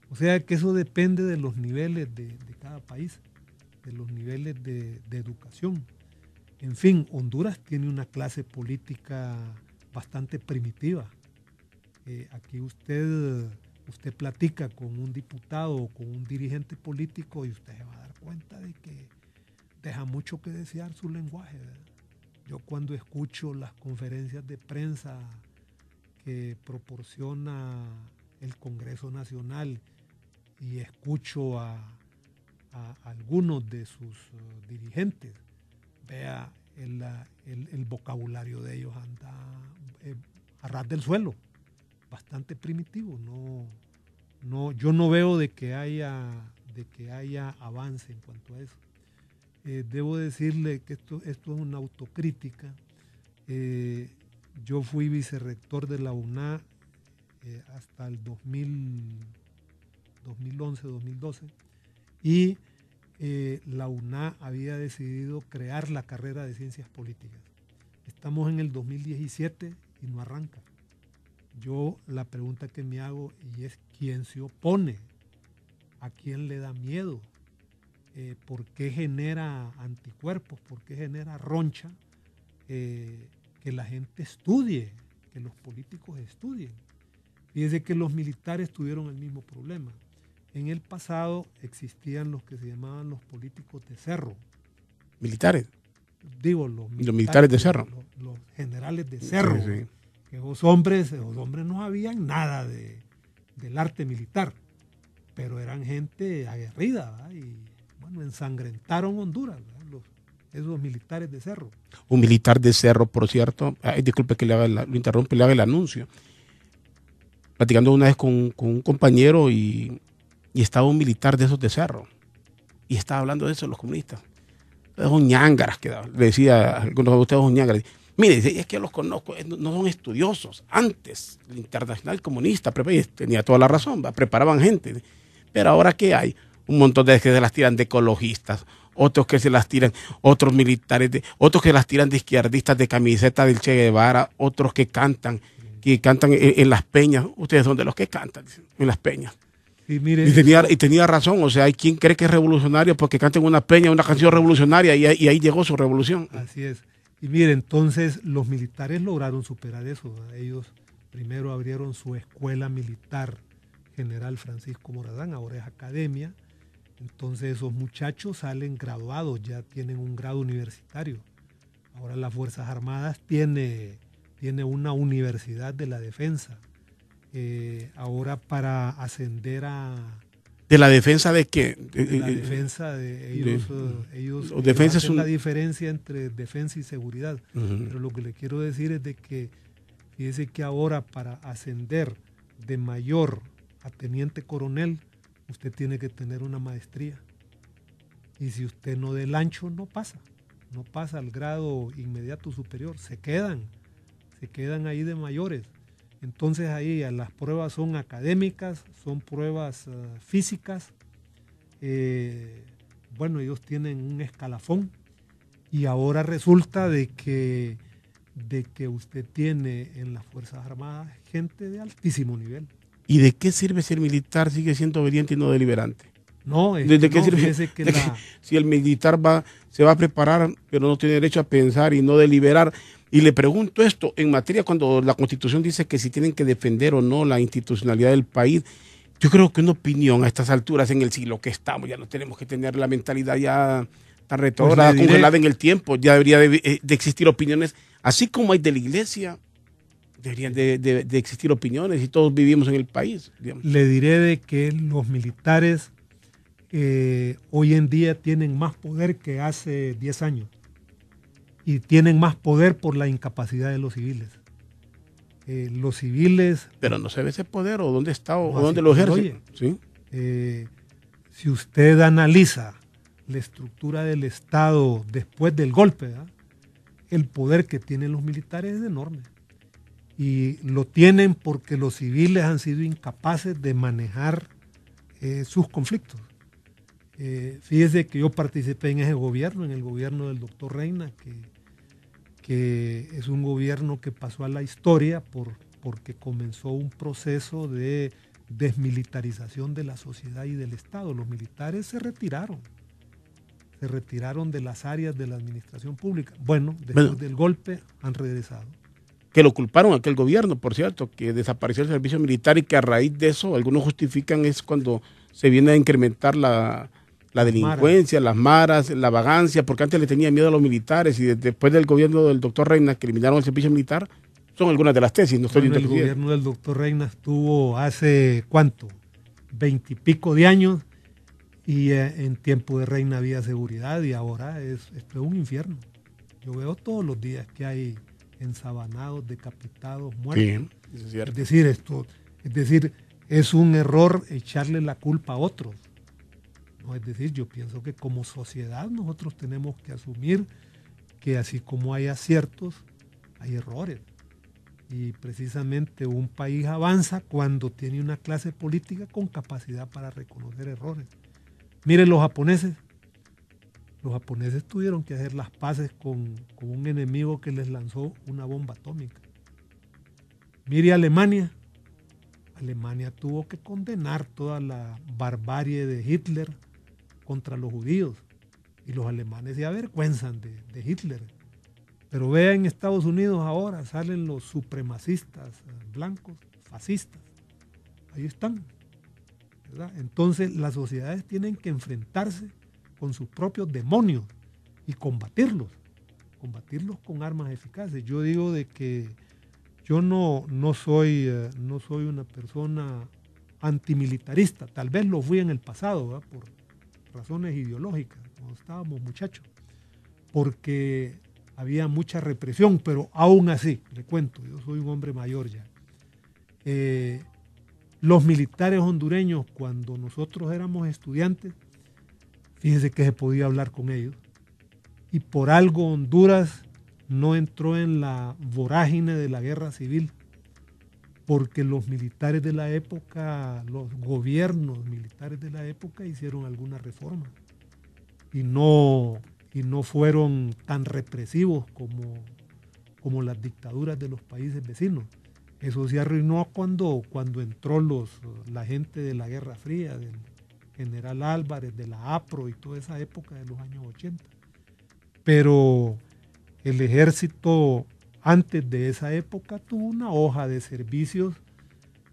O sea que eso depende de los niveles de cada país, de los niveles de educación. En fin, Honduras tiene una clase política bastante primitiva. Aquí usted platica con un diputado o con un dirigente político y usted se va a dar cuenta de que deja mucho que desear su lenguaje, ¿verdad? Yo cuando escucho las conferencias de prensa que proporciona el Congreso Nacional y escucho a algunos de sus dirigentes, vea, el vocabulario de ellos anda a ras del suelo, bastante primitivo. Yo no veo de que haya avance en cuanto a eso. Debo decirle que esto es una autocrítica. Yo fui vicerrector de la UNA hasta el 2011-2012 y la UNA había decidido crear la carrera de Ciencias Políticas. Estamos en el 2017 y no arranca. Yo la pregunta que me hago y es ¿quién se opone? ¿A quién le da miedo? ¿Por qué genera anticuerpos? ¿Por qué genera roncha? Que la gente estudie, que los políticos estudien. Fíjese que los militares tuvieron el mismo problema. En el pasado existían los que se llamaban los políticos de cerro. ¿Militares? Digo, los militares de cerro. Los generales de cerro. Sí, sí. Que esos hombres no sabían nada del arte militar, pero eran gente aguerrida, ¿verdad? Y bueno, ensangrentaron Honduras, esos militares de cerro. Un militar de cerro, por cierto, disculpe que lo interrumpe, le haga el anuncio. Platicando una vez con un compañero y estaba un militar de esos de cerro y estaba hablando de eso los comunistas. Son ñángaras, le decía a algunos de ustedes, son ñángaras. Mire, es que yo los conozco, no son estudiosos. Antes, el Internacional Comunista tenía toda la razón, preparaban gente. Pero ahora, ¿qué hay? Un montón de que se las tiran de ecologistas, otros que se las tiran, otros militares, otros que las tiran de izquierdistas de camiseta del Che Guevara, otros que cantan en las peñas. Ustedes son de los que cantan en las peñas. Sí, mire, y tenía razón, o sea, hay quien cree que es revolucionario porque canta en una peña una canción revolucionaria y ahí llegó su revolución. Así es. Y mire, entonces los militares lograron superar eso, ¿verdad? Ellos primero abrieron su escuela militar General Francisco Morazán, ahora es academia. Entonces esos muchachos salen graduados, ya tienen un grado universitario. Ahora las Fuerzas Armadas tiene una universidad de la defensa. Ahora para ascender a... ¿De la defensa de qué? De la defensa de ellos. Ellos hacen la diferencia entre defensa y seguridad. Pero lo que le quiero decir es de que fíjese que ahora para ascender de mayor a teniente coronel, usted tiene que tener una maestría. Y si usted no da el ancho, no pasa al grado inmediato superior. Se quedan ahí de mayores. Entonces ahí las pruebas son académicas, son pruebas físicas. Bueno, ellos tienen un escalafón y ahora resulta de que usted tiene en las Fuerzas Armadas gente de altísimo nivel. ¿Y de qué sirve ser militar? Sigue siendo obediente y no deliberante. No, ¿De qué sirve? Que si el militar se va a preparar, pero no tiene derecho a pensar y no deliberar. Y le pregunto esto, en materia cuando la Constitución dice que si tienen que defender o no la institucionalidad del país, yo creo que una opinión a estas alturas, en el siglo que estamos, ya no tenemos que tener la mentalidad ya tan retrógrada, pues congelada en el tiempo. Ya debería de existir opiniones, así como hay de la iglesia, deberían de existir opiniones y todos vivimos en el país. Digamos. Le diré de que los militares hoy en día tienen más poder que hace 10 años. Y tienen más poder por la incapacidad de los civiles. Los civiles... Pero no se ve ese poder, o dónde está, o dónde lo ejerce. ¿Sí? Si usted analiza la estructura del Estado después del golpe, ¿verdad? El poder que tienen los militares es enorme. Y lo tienen porque los civiles han sido incapaces de manejar sus conflictos. Fíjese que yo participé en ese gobierno, en el gobierno del doctor Reina, que es un gobierno que pasó a la historia porque comenzó un proceso de desmilitarización de la sociedad y del Estado. Los militares se retiraron de las áreas de la administración pública. Bueno, después del golpe han regresado. Que lo culparon a aquel gobierno, por cierto, que desapareció el servicio militar y que a raíz de eso, algunos justifican es cuando se viene a incrementar la delincuencia, las maras, la vagancia, porque antes le tenía miedo a los militares y después del gobierno del doctor Reina que eliminaron el servicio militar, son algunas de las tesis. No estoy el gobierno del doctor Reina estuvo hace, ¿cuánto? 20 y pico de años y en tiempo de Reina había seguridad y ahora esto es un infierno. Yo veo todos los días que hay ensabanados, decapitados, muertos. Sí, eso es cierto. Es decir, es un error echarle la culpa a otros. No, es decir, yo pienso que como sociedad nosotros tenemos que asumir que así como hay aciertos, hay errores. Y precisamente un país avanza cuando tiene una clase política con capacidad para reconocer errores. Miren los japoneses. Los japoneses tuvieron que hacer las paces con un enemigo que les lanzó una bomba atómica. Mire Alemania. Alemania tuvo que condenar toda la barbarie de Hitler contra los judíos. Y los alemanes se avergüenzan de Hitler. Pero vea en Estados Unidos ahora, salen los supremacistas blancos, fascistas. Ahí están. ¿Verdad? Entonces las sociedades tienen que enfrentarse con sus propios demonios y combatirlos con armas eficaces. Yo digo de que yo no soy una persona antimilitarista, tal vez lo fui en el pasado, ¿verdad? Por razones ideológicas, cuando estábamos muchachos, porque había mucha represión, pero aún así, le cuento, yo soy un hombre mayor ya. Los militares hondureños, cuando nosotros éramos estudiantes, fíjese que se podía hablar con ellos, y por algo Honduras no entró en la vorágine de la guerra civil, porque los militares de la época, los gobiernos militares de la época hicieron algunas reformas y no fueron tan represivos como las dictaduras de los países vecinos. Eso se arruinó cuando entró la gente de la Guerra Fría, del general Álvarez, de la APRO y toda esa época de los años 80. Pero el ejército antes de esa época tuvo una hoja de servicios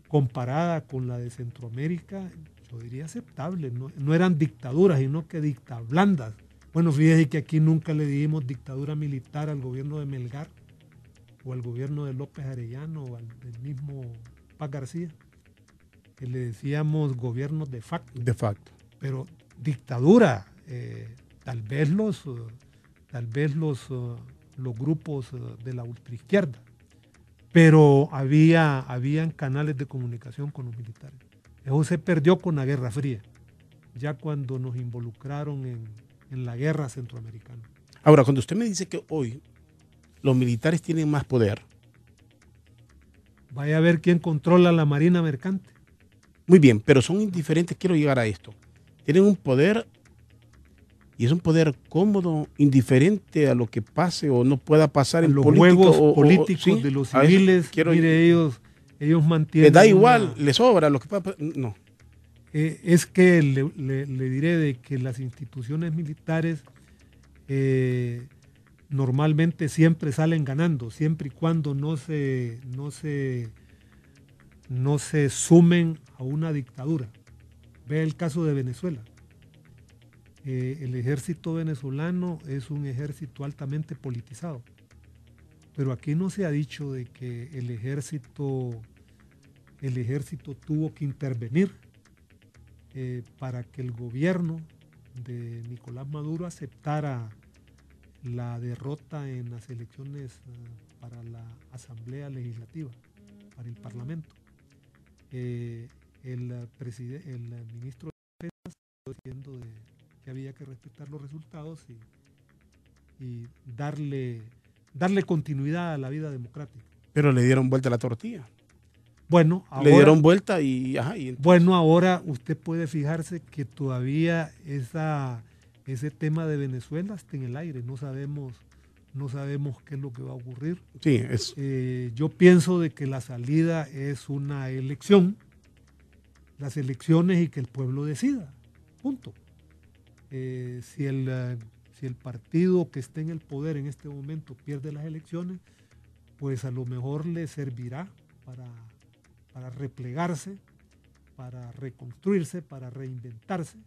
comparada con la de Centroamérica, yo diría aceptable. No eran dictaduras, sino que dictaduras blandas. Bueno, fíjese que aquí nunca le dimos dictadura militar al gobierno de Melgar o al gobierno de López Arellano o al del mismo Paz García, que le decíamos gobiernos de facto. De facto. Pero dictadura, tal vez los grupos de la ultraizquierda, pero habían canales de comunicación con los militares. Eso se perdió con la Guerra Fría, ya cuando nos involucraron en la guerra centroamericana. Ahora, cuando usted me dice que hoy los militares tienen más poder, vaya a ver quién controla la Marina Mercante. Muy bien, pero son indiferentes, quiero llegar a esto. Tienen un poder y es un poder cómodo, indiferente a lo que pase o no pueda pasar en los política, juegos políticos ¿sí? de los civiles. Mire, ellos mantienen. Les da igual, les sobra lo que pasa. No. es que le diré de que las instituciones militares normalmente siempre salen ganando, siempre y cuando no se sumen a una dictadura. Ve el caso de Venezuela. El ejército venezolano es un ejército altamente politizado, pero aquí no se ha dicho de que el ejército tuvo que intervenir para que el gobierno de Nicolás Maduro aceptara la derrota en las elecciones para la Asamblea Legislativa, para el Parlamento. El ministro de Defensa estuvo diciendo que había que respetar los resultados y darle continuidad a la vida democrática. Pero le dieron vuelta a la tortilla. Bueno, ahora, le dieron vuelta y bueno, ahora usted puede fijarse que todavía ese tema de Venezuela está en el aire. No sabemos qué es lo que va a ocurrir. Sí, yo pienso de que la salida es una elección, las elecciones, y que el pueblo decida. Punto. Si el partido que esté en el poder en este momento pierde las elecciones, pues a lo mejor le servirá para replegarse, para reconstruirse, para reinventarse.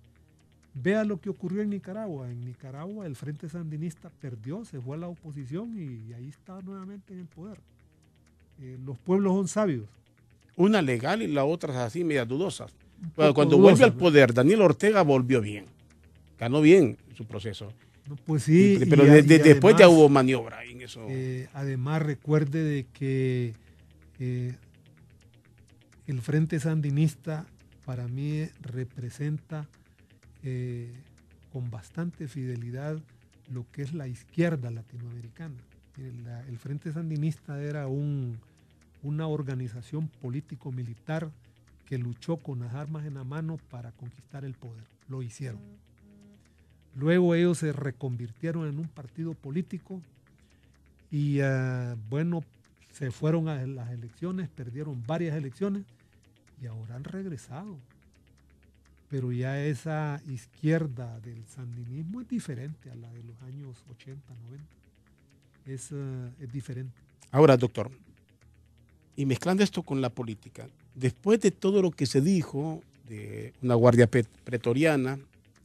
Vea lo que ocurrió en Nicaragua. En Nicaragua el Frente Sandinista perdió, se fue a la oposición y ahí está nuevamente en el poder. Los pueblos son sabios. Una legal y la otra así, media dudosas. Cuando vuelve al poder, Daniel Ortega volvió bien. Ganó bien su proceso. No, pues sí. Pero después ya hubo maniobra en eso. Además, recuerde de que el Frente Sandinista para mí representa con bastante fidelidad lo que es la izquierda latinoamericana. El Frente Sandinista era una organización político-militar que luchó con las armas en la mano para conquistar el poder. Lo hicieron. Luego ellos se reconvirtieron en un partido político y se fueron a las elecciones, perdieron varias elecciones y ahora han regresado. Pero ya esa izquierda del sandinismo es diferente a la de los años 80, 90. Es diferente. Ahora, doctor, y mezclando esto con la política, después de todo lo que se dijo de una guardia pretoriana,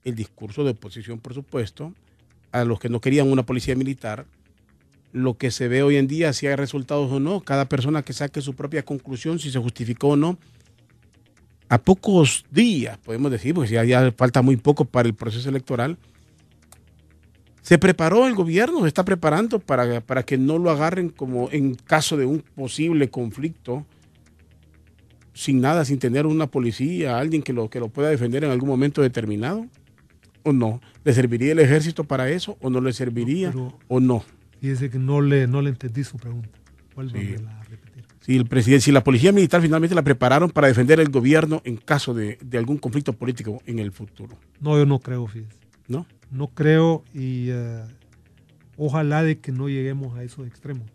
el discurso de oposición, por supuesto, a los que no querían una policía militar, lo que se ve hoy en día, si hay resultados o no, cada persona que saque su propia conclusión, si se justificó o no, a pocos días, podemos decir, porque ya falta muy poco para el proceso electoral, ¿se preparó el gobierno? ¿Se está preparando para que no lo agarren como en caso de un posible conflicto, sin nada, sin tener una policía, alguien que lo pueda defender en algún momento determinado? ¿O no? ¿Le serviría el ejército para eso? ¿O no le serviría? ¿O no? Fíjese que no le entendí su pregunta. Vuélvamela a repetir. Si la policía militar finalmente la prepararon para defender el gobierno en caso de algún conflicto político en el futuro. No, yo no creo, fíjese. ¿No? No creo y ojalá de que no lleguemos a esos extremos.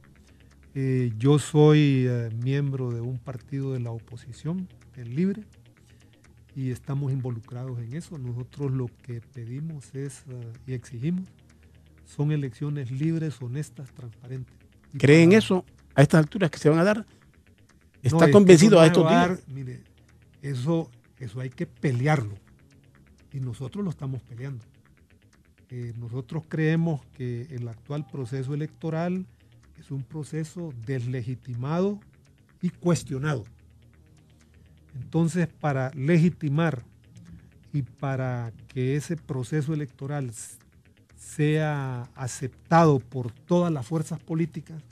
Yo soy miembro de un partido de la oposición, el Libre, y estamos involucrados en eso. Nosotros lo que pedimos y exigimos son elecciones libres, honestas, transparentes. ¿Creen eso a estas alturas que se van a dar? ¿Está convencido a estos días? Mire, eso hay que pelearlo y nosotros lo estamos peleando. Nosotros creemos que el actual proceso electoral es un proceso deslegitimado y cuestionado. Entonces, para legitimar y para que ese proceso electoral sea aceptado por todas las fuerzas políticas,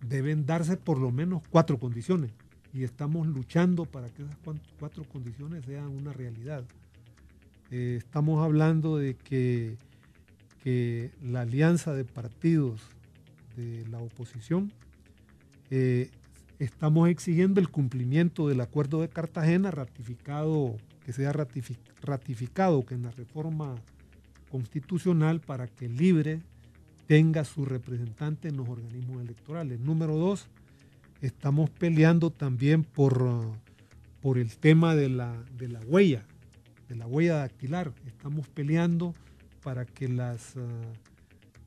deben darse por lo menos 4 condiciones. Y estamos luchando para que esas 4 condiciones sean una realidad. Estamos hablando de que la alianza de partidos de la oposición, estamos exigiendo el cumplimiento del Acuerdo de Cartagena, que sea ratificado que en la reforma constitucional para que el Libre tenga su representante en los organismos electorales. Número 2, estamos peleando también por el tema de la huella, de la huella dactilar. Estamos peleando para que las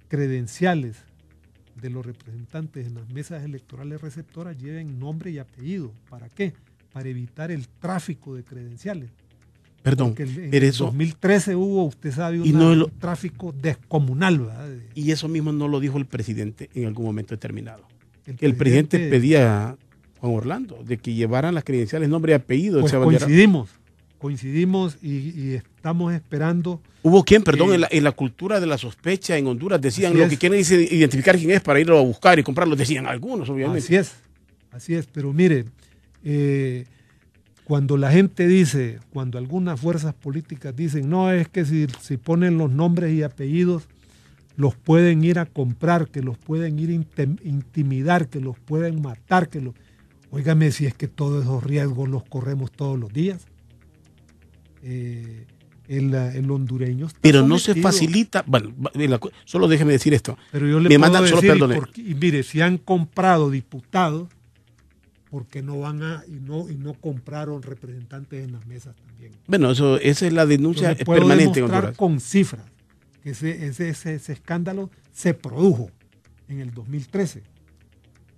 credenciales de los representantes en las mesas electorales receptoras lleven nombre y apellido. ¿Para qué? Para evitar el tráfico de credenciales. Perdón, en el 2013 hubo, usted sabe, un tráfico descomunal, ¿verdad? Y eso mismo no lo dijo el presidente en algún momento determinado. El presidente pedía, Juan Orlando, de que llevaran las credenciales, nombre y apellido. Pues coincidimos y estamos esperando. ¿Hubo quién, perdón, en la cultura de la sospecha en Honduras? Decían lo que quieren es identificar quién es para irlo a buscar y comprarlo. Decían algunos, obviamente. Así es, pero mire, cuando la gente dice, cuando algunas fuerzas políticas dicen, no, es que si ponen los nombres y apellidos, los pueden ir a comprar, que los pueden ir a intimidar, que los pueden matar, Óigame, si es que todos esos riesgos los corremos todos los días. El hondureño está pero sometido. No se facilita, bueno, solo déjeme decir esto. Pero yo le puedo decir, y mire, si han comprado diputados, ¿por qué no van y no compraron representantes en las mesas también? Bueno, esa es la denuncia permanente en Honduras. Puedo demostrar con cifras que ese escándalo se produjo en el 2013.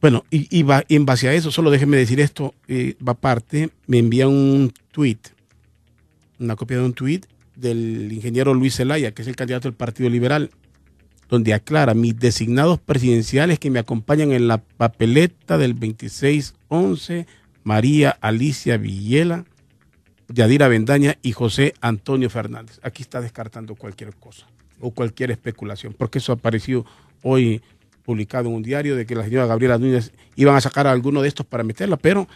Bueno, y en base a eso, solo déjeme decir esto, me envía un tweet, una copia de un tweet del ingeniero Luis Zelaya, que es el candidato del Partido Liberal, donde aclara: mis designados presidenciales que me acompañan en la papeleta del 2611, María Alicia Villela, Yadira Bendaña y José Antonio Fernández. Aquí está descartando cualquier cosa o cualquier especulación, porque eso apareció hoy publicado en un diario de que la señora Gabriela Núñez iban a sacar a alguno de estos para meterla, pero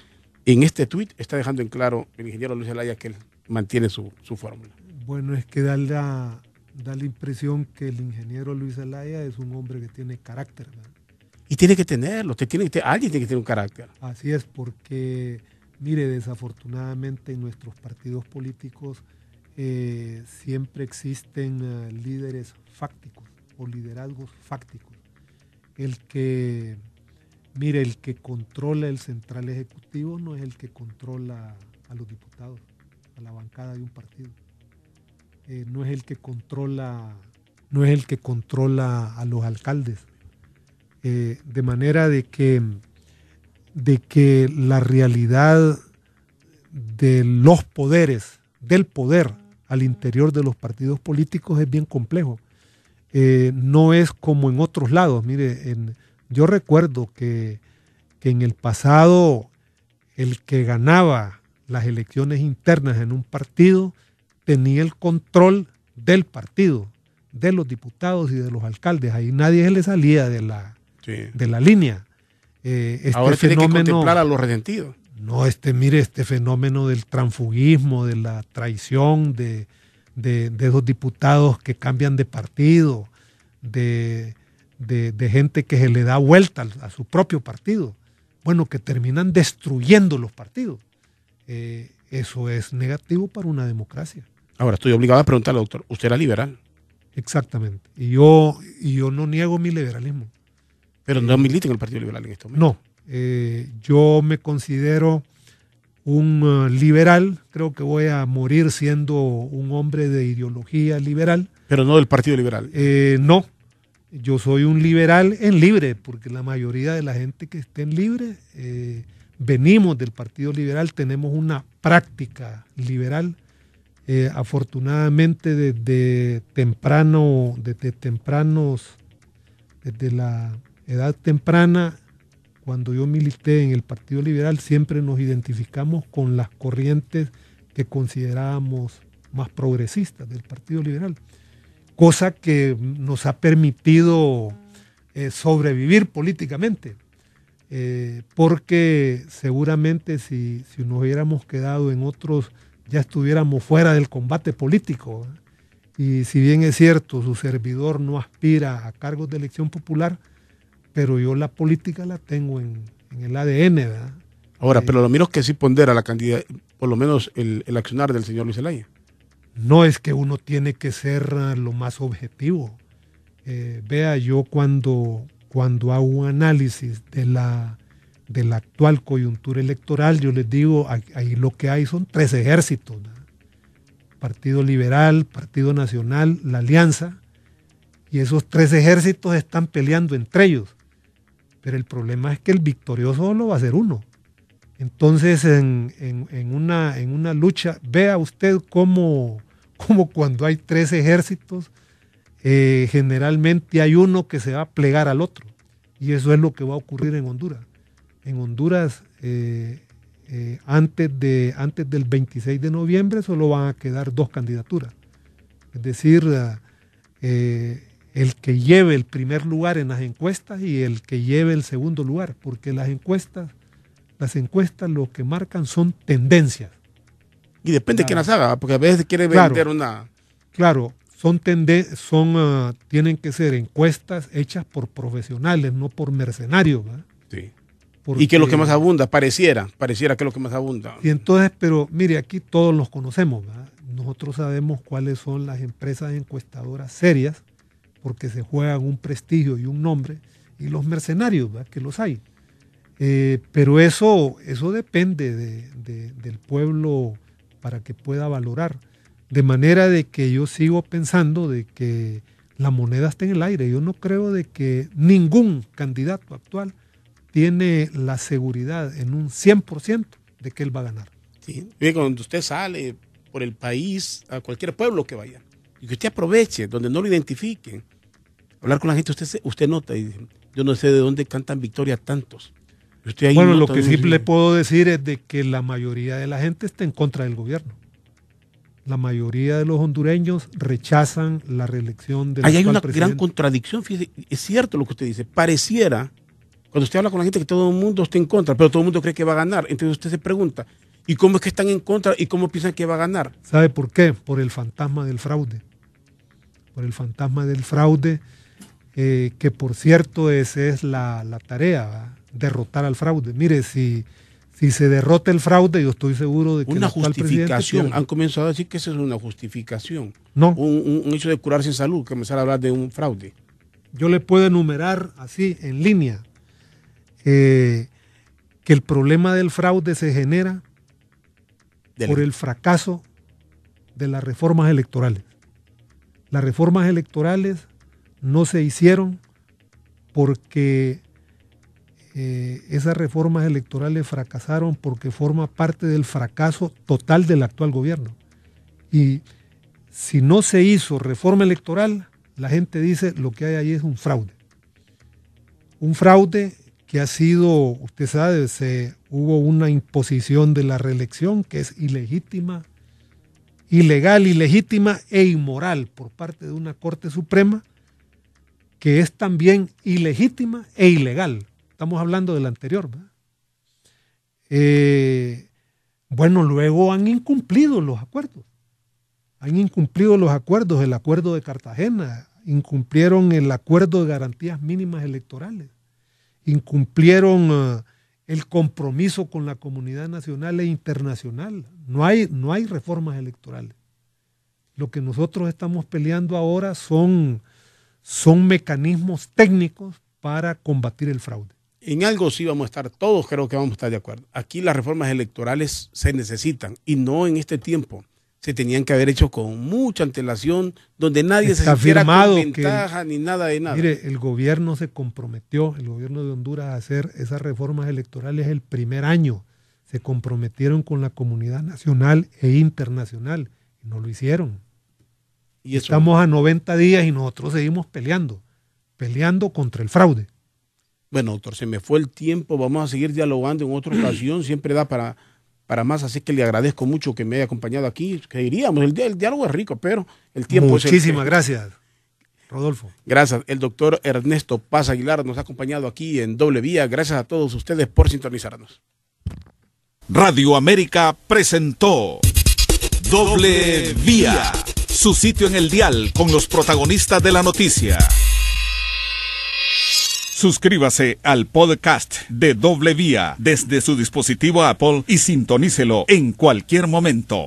en este tuit está dejando en claro el ingeniero Luis Zelaya que él mantiene su fórmula. Bueno, es que da la impresión que el ingeniero Luis Zelaya es un hombre que tiene carácter, ¿verdad? Y tiene que tenerlo, alguien tiene que tener un carácter. Así es, porque, mire, desafortunadamente en nuestros partidos políticos siempre existen líderes fácticos o liderazgos fácticos. El que controla el central ejecutivo no es el que controla a los diputados, a la bancada de un partido. No es el que controla a los alcaldes. De manera de que la realidad de los poderes, del poder al interior de los partidos políticos es bien complejo. No es como en otros lados. Mire, yo recuerdo que en el pasado el que ganaba las elecciones internas en un partido tenía el control del partido, de los diputados y de los alcaldes. Ahí nadie se le salía de la línea. Ahora tiene que contemplar a los resentidos. No, mire, este fenómeno del transfugismo, de la traición, de esos diputados que cambian de partido, de gente que se le da vuelta a su propio partido, bueno, que terminan destruyendo los partidos. Eso es negativo para una democracia. Ahora estoy obligado a preguntarle, doctor, ¿usted era liberal? Exactamente. Y yo no niego mi liberalismo. Pero no milita en el Partido Liberal en este momento. No. Yo me considero un liberal. Creo que voy a morir siendo un hombre de ideología liberal. Pero no del Partido Liberal. No. Yo soy un liberal en libre, porque la mayoría de la gente que esté en libre venimos del Partido Liberal, tenemos una práctica liberal. Afortunadamente desde la edad temprana, cuando yo milité en el Partido Liberal, siempre nos identificamos con las corrientes que considerábamos más progresistas del Partido Liberal, cosa que nos ha permitido sobrevivir políticamente, porque seguramente si nos hubiéramos quedado en otros, ya estuviéramos fuera del combate político. Y si bien es cierto, su servidor no aspira a cargos de elección popular, pero yo la política la tengo en el ADN, ¿verdad? Ahora, pero lo menos que sí pondera la candidata, por lo menos el accionar del señor Luis Zelaya. No es que uno tiene que ser lo más objetivo. Vea, yo cuando hago un análisis de la actual coyuntura electoral, yo les digo, ahí lo que hay son 3 ejércitos, ¿verdad? Partido Liberal, Partido Nacional, la Alianza, y esos 3 ejércitos están peleando entre ellos. Pero el problema es que el victorioso solo va a ser uno. Entonces, en una lucha, vea usted cómo cuando hay 3 ejércitos, generalmente hay uno que se va a plegar al otro. Y eso es lo que va a ocurrir en Honduras. En Honduras, antes del 26 de noviembre, solo van a quedar 2 candidaturas. Es decir, el que lleve el primer lugar en las encuestas y el que lleve el segundo lugar, porque las encuestas lo que marcan son tendencias. Y depende de quién las haga, porque a veces quiere vender una... Claro, tienen que ser encuestas hechas por profesionales, no por mercenarios, ¿verdad? Sí. Porque, ¿y qué es lo que más abunda? Pareciera que es lo que más abunda. Y entonces, pero mire, aquí todos los conocemos, ¿verdad? Nosotros sabemos cuáles son las empresas encuestadoras serias, porque se juegan un prestigio y un nombre, y los mercenarios, ¿verdad? Que los hay. Pero eso depende del pueblo para que pueda valorar. De manera de que yo sigo pensando de que la moneda está en el aire. Yo no creo de que ningún candidato actual tiene la seguridad en un 100% de que él va a ganar. Sí. Y cuando usted sale por el país, a cualquier pueblo que vaya, y que usted aproveche, donde no lo identifiquen, hablar con la gente, usted nota, y dice, yo no sé de dónde cantan victoria tantos. Bueno, lo que sí le puedo decir es de que la mayoría de la gente está en contra del gobierno. La mayoría de los hondureños rechazan la reelección del actual presidente. Hay una gran contradicción, fíjese, es cierto lo que usted dice, pareciera, cuando usted habla con la gente, que todo el mundo está en contra, pero todo el mundo cree que va a ganar. Entonces usted se pregunta, ¿y cómo es que están en contra y cómo piensan que va a ganar? ¿Sabe por qué? Por el fantasma del fraude. Por el fantasma del fraude, que por cierto esa es la tarea, ¿verdad? Derrotar al fraude. Mire, si se derrota el fraude, yo estoy seguro de que una justificación. Han comenzado a decir que eso es una justificación. No. Un hecho de curarse en salud, que comenzar a hablar de un fraude. Yo le puedo enumerar así, en línea, que el problema del fraude se genera por el fracaso de las reformas electorales. Las reformas electorales no se hicieron porque esas reformas electorales fracasaron porque forma parte del fracaso total del actual gobierno. Y si no se hizo reforma electoral, la gente dice lo que hay ahí es un fraude. Un fraude que ha sido, usted sabe, hubo una imposición de la reelección que es ilegítima, ilegal, ilegítima e inmoral por parte de una Corte Suprema que es también ilegítima e ilegal. Estamos hablando del anterior, ¿verdad? Bueno, luego han incumplido los acuerdos. Han incumplido los acuerdos, el acuerdo de Cartagena, incumplieron el acuerdo de garantías mínimas electorales, incumplieron el compromiso con la comunidad nacional e internacional. No hay reformas electorales. Lo que nosotros estamos peleando ahora son mecanismos técnicos para combatir el fraude. En algo sí vamos a estar, todos creo que vamos a estar de acuerdo. Aquí las reformas electorales se necesitan y no en este tiempo. Se tenían que haber hecho con mucha antelación, donde nadie se sintiera con ventaja ni nada de nada. Mire, el gobierno se comprometió, el gobierno de Honduras, a hacer esas reformas electorales el primer año. Se comprometieron con la comunidad nacional e internacional y no lo hicieron. ¿Y eso? Estamos a 90 días y nosotros seguimos peleando contra el fraude. Bueno, doctor, se me fue el tiempo, vamos a seguir dialogando en otra ocasión, siempre da para más, así que le agradezco mucho que me haya acompañado aquí, que diríamos, el diálogo es rico, pero el tiempo es... Muchísimas gracias, Rodolfo. Gracias, el doctor Ernesto Paz Aguilar nos ha acompañado aquí en Doble Vía, gracias a todos ustedes por sintonizarnos. Radio América presentó Doble Vía, su sitio en el dial con los protagonistas de la noticia. Suscríbase al podcast de Doble Vía desde su dispositivo Apple y sintonícelo en cualquier momento.